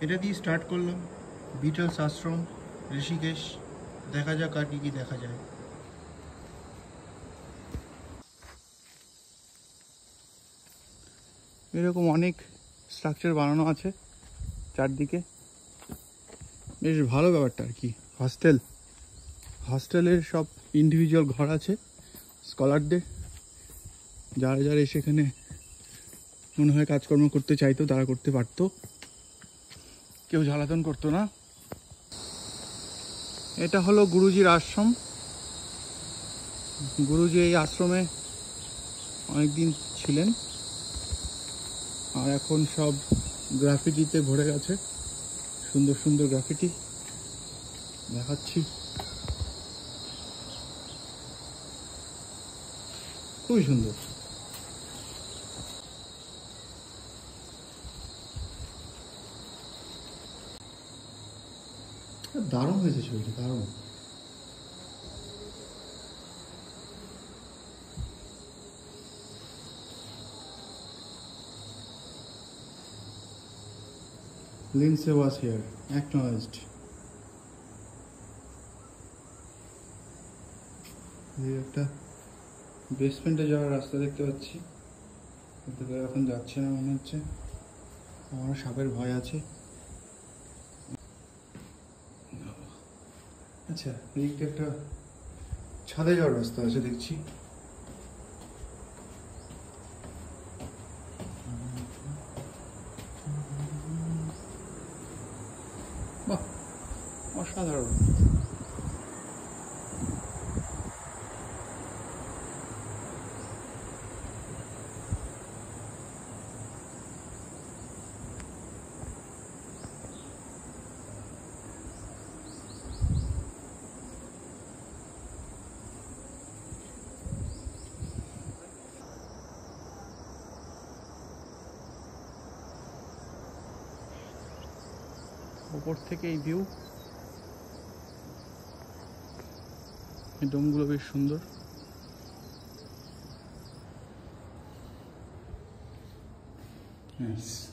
এটা দিয়ে স্টার্ট করলাম বিটলস আশ্রম ঋষিকেশ। দেখা যাক আর কি দেখা যায়। এরকম অনেক স্ট্রাকচার বানানো আছে চারদিকে, বেশ ভালো ব্যাপারটা আর কি। হস্টেলের সব ইন্ডিভিজুয়াল ঘর আছে স্কলারদের, যারা যারা সেখানে মনে হয় কাজকর্ম করতে চাইতো তারা করতে পারতো, কেউ জ্বালাতন করতো না। এটা হলো গুরুজির আশ্রম। গুরুজি এই আশ্রমে অনেকদিন ছিলেন, আর এখন সব গ্রাফিটিতে ভরে গেছে। সুন্দর সুন্দর গ্রাফিটি দেখাচ্ছি, খুবই সুন্দর। দারুণ হয়েছে ছবিটা, দারুণ। Lindsay was here, acknowledged. এই একটা বেসমেন্টে যাওয়ার রাস্তা দেখতে পাচ্ছি, কিন্তু এখন যাচ্ছে না মনে হচ্ছে, আমার সাপের ভয় আছে। আচ্ছা, এইটা একটা ছাদে যাওয়ার রাস্তা আছে দেখছি। বাহ, অসাধারণ। উপর থেকে এই ভিউ, এই ডোমগুলো বেশ সুন্দর। Yes.